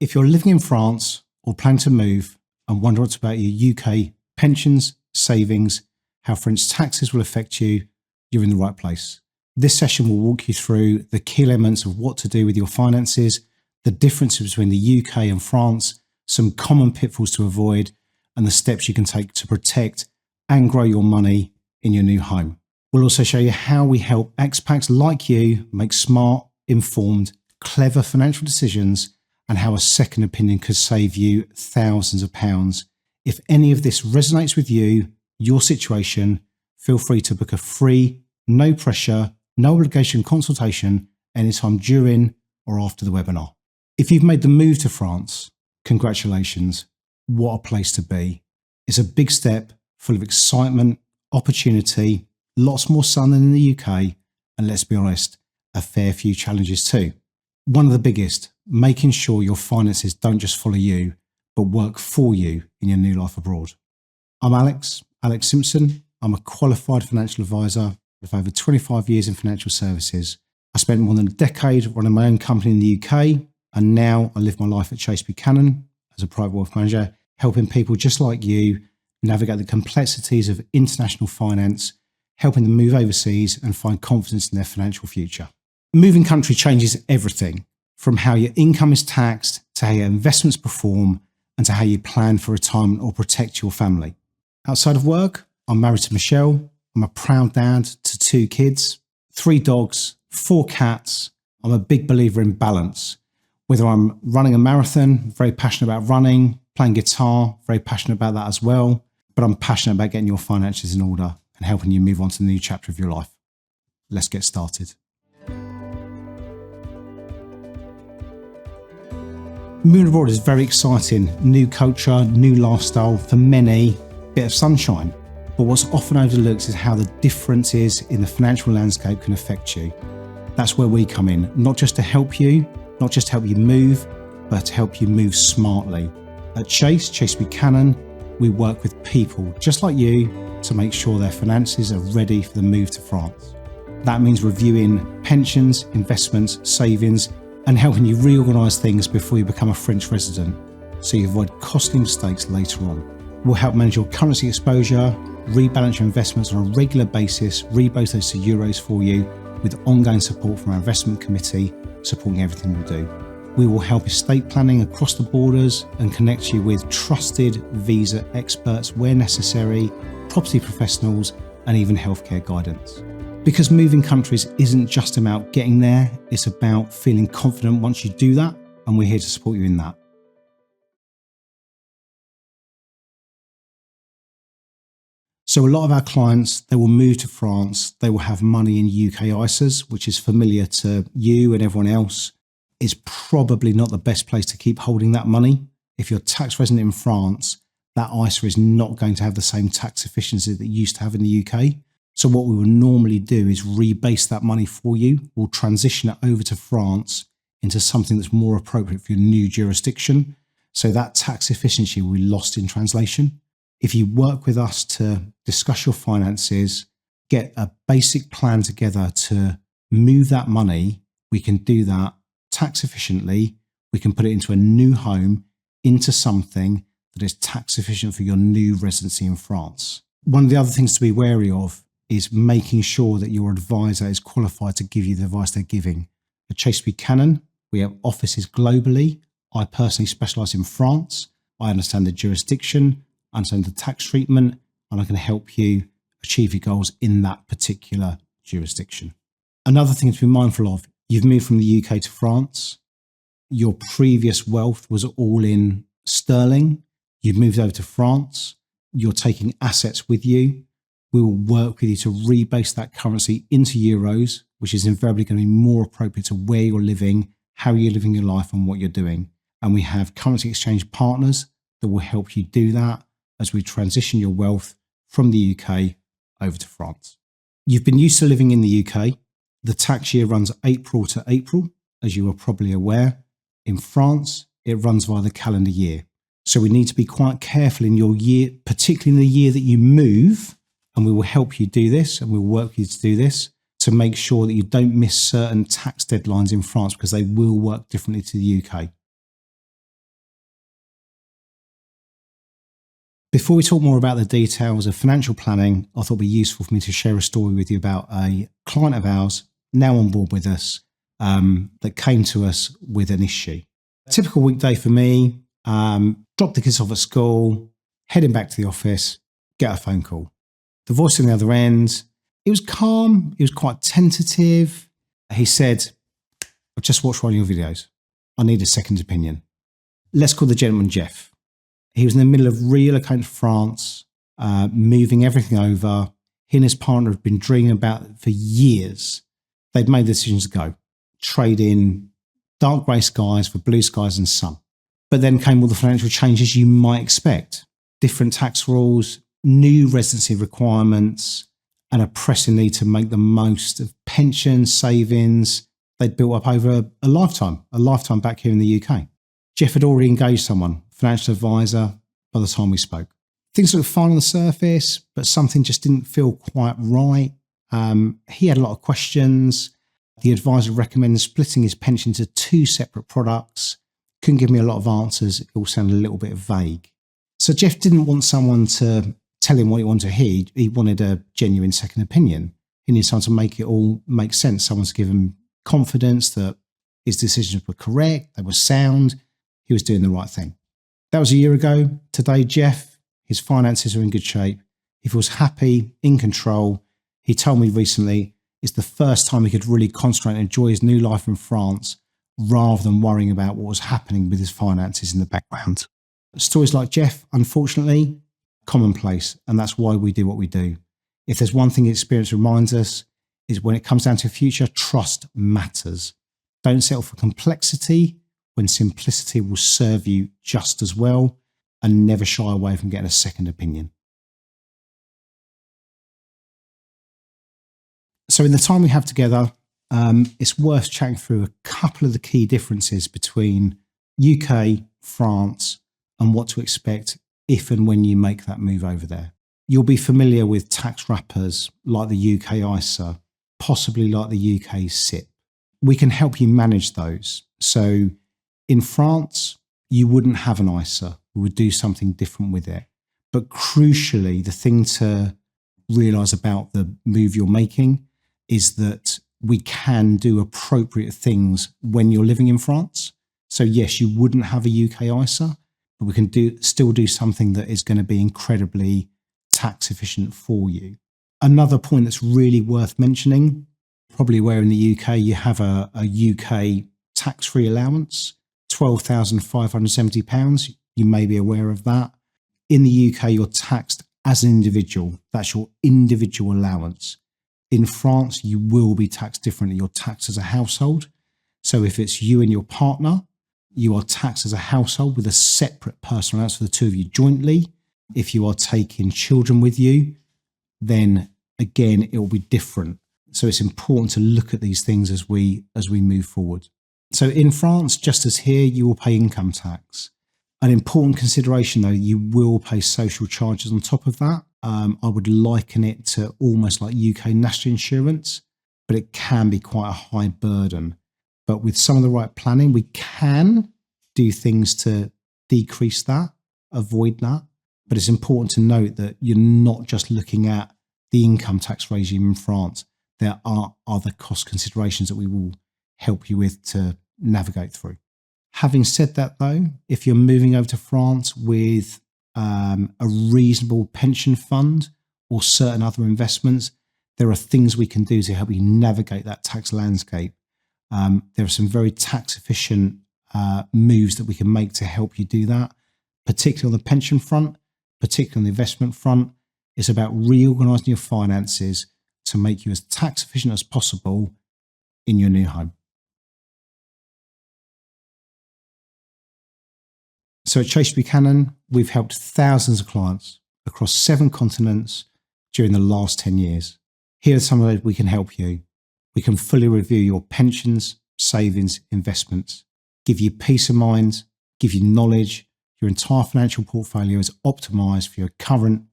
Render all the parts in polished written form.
If you're living in France or plan to move and wonder what's about your UK pensions, savings, how French taxes will affect you, you're in the right place. This session will walk you through the key elements of what to do with your finances, the differences between the UK and France, some common pitfalls to avoid, and the steps you can take to protect and grow your money in your new home. We'll also show you how we help expats like you make smart, informed, clever financial decisions, and how a second opinion could save you thousands of pounds. If any of this resonates with you, your situation, feel free to book a free, no pressure, no obligation consultation anytime during or after the webinar. If you've made the move to France, congratulations. What a place to be. It's a big step full of excitement, opportunity, lots more sun than in the UK, and let's be honest, a fair few challenges too. One of the biggest, making sure your finances don't just follow you, but work for you in your new life abroad. I'm Alex Simpson. I'm a qualified financial advisor with over 25 years in financial services. I spent more than a decade running my own company in the UK, and now I live my life at Chase Buchanan as a private wealth manager, helping people just like you navigate the complexities of international finance, helping them move overseas and find confidence in their financial future. Moving country changes everything, from how your income is taxed to how your investments perform and to how you plan for retirement or protect your family. Outside of work, I'm married to Michelle. I'm a proud dad to 2 kids, 3 dogs, 4 cats. I'm a big believer in balance. Whether I'm running a marathon, very passionate about running, playing guitar, very passionate about that as well. But I'm passionate about getting your finances in order and helping you move on to the new chapter of your life. Let's get started. Moving abroad is very exciting. New culture, new lifestyle, for many, bit of sunshine. But what's often overlooked is how the differences in the financial landscape can affect you. That's where we come in, not just to help you move, but to help you move smartly. At Chase Buchanan, we work with people just like you to make sure their finances are ready for the move to France. That means reviewing pensions, investments, savings, and helping you reorganise things before you become a French resident, so you avoid costly mistakes later on. We'll help manage your currency exposure, rebalance your investments on a regular basis, rebase those to euros for you, with ongoing support from our investment committee, supporting everything we do. We will help estate planning across the borders and connect you with trusted visa experts where necessary, property professionals, and even healthcare guidance. Because moving countries isn't just about getting there, it's about feeling confident once you do that, and we're here to support you in that. So a lot of our clients, they will move to France, they will have money in UK ISAs, which is familiar to you and everyone else. It's probably not the best place to keep holding that money. If you're tax resident in France, that ISA is not going to have the same tax efficiency that you used to have in the UK. So what we will normally do is rebase that money for you. We'll transition it over to France into something that's more appropriate for your new jurisdiction. So that tax efficiency will be lost in translation. If you work with us to discuss your finances, get a basic plan together to move that money, we can do that tax efficiently. We can put it into a new home, into something that is tax efficient for your new residency in France. One of the other things to be wary of is making sure that your advisor is qualified to give you the advice they're giving. At Chase Buchanan, we have offices globally. I personally specialise in France. I understand the jurisdiction, I understand the tax treatment, and I can help you achieve your goals in that particular jurisdiction. Another thing to be mindful of, you've moved from the UK to France. Your previous wealth was all in sterling. You've moved over to France. You're taking assets with you. We will work with you to rebase that currency into euros, which is invariably going to be more appropriate to where you're living, how you're living your life, and what you're doing. And we have currency exchange partners that will help you do that as we transition your wealth from the UK over to France. You've been used to living in the UK. The tax year runs April to April, as you are probably aware. In France, it runs via the calendar year. So we need to be quite careful in your year, particularly in the year that you move, and we will help you do this, and we'll work with you to do this, to make sure that you don't miss certain tax deadlines in France, because they will work differently to the UK. Before we talk more about the details of financial planning, I thought it'd be useful for me to share a story with you about a client of ours now on board with us that came to us with an issue. A typical weekday for me, drop the kids off at school, heading back to the office, get a phone call. The voice on the other end, it was calm, it was quite tentative. He said, "I've just watched one of your videos. I need a second opinion." Let's call the gentleman Jeff. He was in the middle of relocating to France, moving everything over. He and his partner had been dreaming about it for years. They'd made the decision to go, trade in dark grey skies for blue skies and sun. But then came all the financial changes you might expect. Different tax rules, new residency requirements, and a pressing need to make the most of pension savings they'd built up over a lifetime back here in the UK. Jeff had already engaged someone, financial advisor, by the time we spoke. Things looked fine on the surface, but something just didn't feel quite right. He had a lot of questions. The advisor recommended splitting his pension into 2 separate products. Couldn't give me a lot of answers. It all sounded a little bit vague. So Jeff didn't want someone to tell him what he wanted to hear. He wanted a genuine second opinion. He needed someone to make it all make sense. Someone to give him confidence that his decisions were correct, they were sound, he was doing the right thing. That was a year ago. Today, Jeff, his finances are in good shape. He feels happy, in control. He told me recently it's the first time he could really concentrate and enjoy his new life in France rather than worrying about what was happening with his finances in the background. Stories like Jeff, unfortunately, commonplace, and that's why we do what we do. If there's one thing experience reminds us, is when it comes down to the future, trust matters. Don't settle for complexity when simplicity will serve you just as well, and never shy away from getting a second opinion. So in the time we have together, it's worth chatting through a couple of the key differences between UK, France, and what to expect if and when you make that move over there. You'll be familiar with tax wrappers like the UK ISA, possibly like the UK SIP. We can help you manage those. So in France, you wouldn't have an ISA. We would do something different with it. But crucially, the thing to realise about the move you're making is that we can do appropriate things when you're living in France. So yes, you wouldn't have a UK ISA, but we can still do something that is going to be incredibly tax efficient for you. Another point that's really worth mentioning, probably where in the UK you have a UK tax-free allowance, £12,570. You may be aware of that. In the UK, you're taxed as an individual. That's your individual allowance. In France, you will be taxed differently. You're taxed as a household. So if it's you and your partner, you are taxed as a household with a separate personal allowance for the two of you jointly. If you are taking children with you, then again, it will be different. So it's important to look at these things as we move forward. So in France, just as here, you will pay income tax. An important consideration, though, you will pay social charges on top of that. I would liken it to almost like UK national insurance, but it can be quite a high burden. But with some of the right planning, we can do things to decrease that, avoid that. But it's important to note that you're not just looking at the income tax regime in France. There are other cost considerations that we will help you with to navigate through. Having said that, though, if you're moving over to France with a reasonable pension fund or certain other investments, there are things we can do to help you navigate that tax landscape. There are some very tax efficient moves that we can make to help you do that, particularly on the pension front, particularly on the investment front. It's about reorganising your finances to make you as tax efficient as possible in your new home. So at Chase Buchanan, we've helped thousands of clients across 7 continents during the last 10 years. Here are some of those we can help you. We can fully review your pensions, savings, investments, give you peace of mind, give you knowledge. Your entire financial portfolio is optimised for your current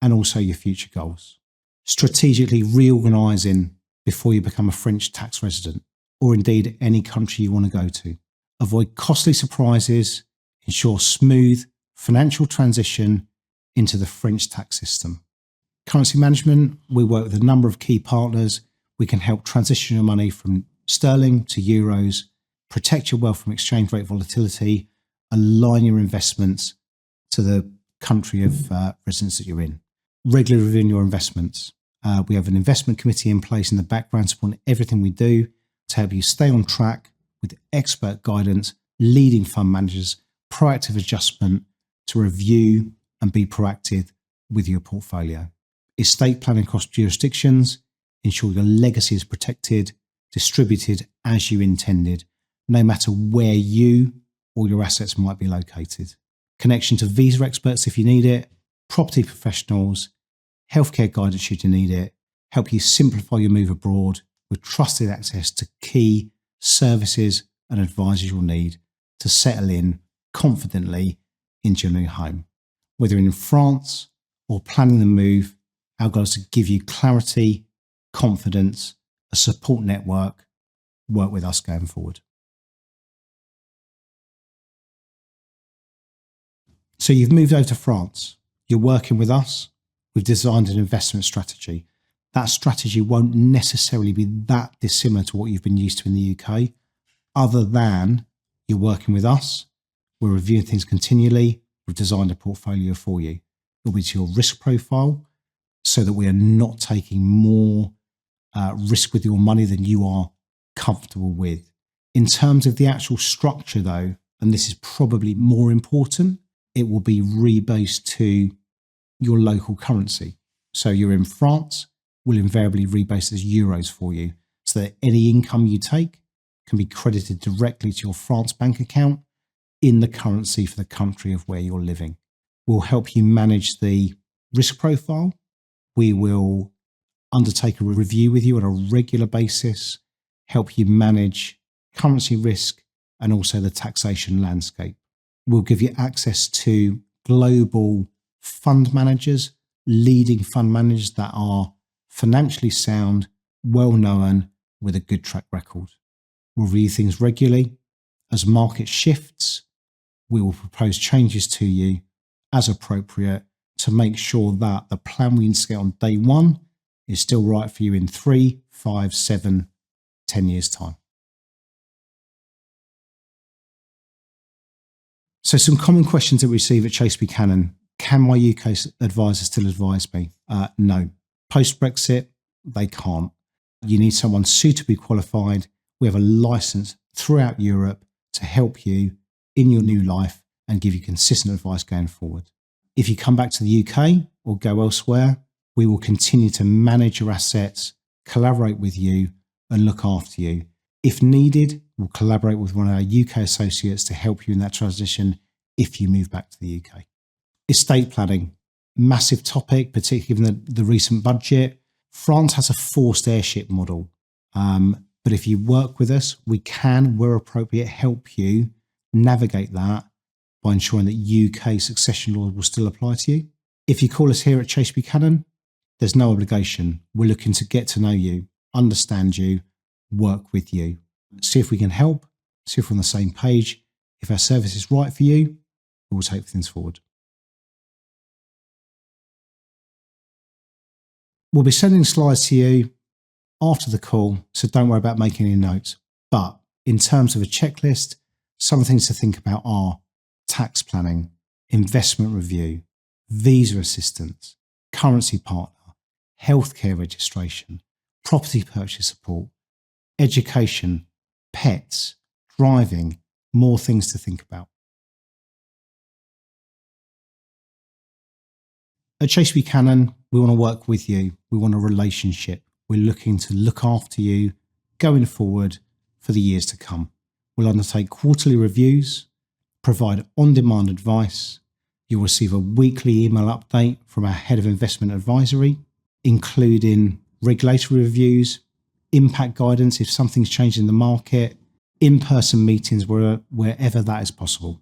and also your future goals. Strategically reorganising before you become a French tax resident, or indeed any country you want to go to. Avoid costly surprises, ensure smooth financial transition into the French tax system. Currency management, we work with a number of key partners. We can help transition your money from sterling to euros, protect your wealth from exchange rate volatility, align your investments to the country of residence that you're in. Regularly reviewing your investments. We have an investment committee in place in the background supporting everything we do to help you stay on track with expert guidance, leading fund managers, proactive adjustment to review and be proactive with your portfolio. Estate planning across jurisdictions, ensure your legacy is protected, distributed as you intended, no matter where you or your assets might be located. Connection to visa experts if you need it, property professionals, healthcare guidance should you need it, help you simplify your move abroad with trusted access to key services and advisors you'll need to settle in confidently into your new home. Whether in France or planning the move, our goal is to give you clarity, confidence, a support network, work with us going forward. So you've moved over to France. You're working with us. We've designed an investment strategy. That strategy won't necessarily be that dissimilar to what you've been used to in the UK, other than you're working with us. We're reviewing things continually. We've designed a portfolio for you. It'll be to your risk profile so that we are not taking more risk with your money than you are comfortable with. In terms of the actual structure, though, and this is probably more important, it will be rebased to your local currency. So you're in France, we'll invariably rebase as euros for you so that any income you take can be credited directly to your France bank account in the currency for the country of where you're living. We'll help you manage the risk profile. We will undertake a review with you on a regular basis, help you manage currency risk and also the taxation landscape. We'll give you access to global fund managers, leading fund managers that are financially sound, well known, with a good track record. We'll review things regularly. As market shifts, we will propose changes to you as appropriate to make sure that the plan we instigate on day one is still right for you in 3, 5, 7, 10 years' time. So some common questions that we receive at Chase Buchanan. Can my UK advisor still advise me? No. Post-Brexit, they can't. You need someone suitably qualified. We have a license throughout Europe to help you in your new life and give you consistent advice going forward. If you come back to the UK or go elsewhere, we will continue to manage your assets, collaborate with you and look after you. If needed, we'll collaborate with one of our UK associates to help you in that transition if you move back to the UK. Estate planning, massive topic, particularly given the recent budget. France has a forced heirship model. But if you work with us, we can, where appropriate, help you navigate that by ensuring that UK succession law will still apply to you. If you call us here at Chase Buchanan, there's no obligation. We're looking to get to know you, understand you, work with you, see if we can help, see if we're on the same page. If our service is right for you, we'll take things forward. We'll be sending slides to you after the call, so don't worry about making any notes. But in terms of a checklist, some things to think about are tax planning, investment review, visa assistance, currency partner, healthcare registration, property purchase support, education, pets, driving, more things to think about. At Chase Buchanan, we want to work with you. We want a relationship. We're looking to look after you going forward for the years to come. We'll undertake quarterly reviews, provide on-demand advice. You'll receive a weekly email update from our Head of Investment Advisory, including regulatory reviews, impact guidance if something's changed in the market, in-person meetings wherever that is possible.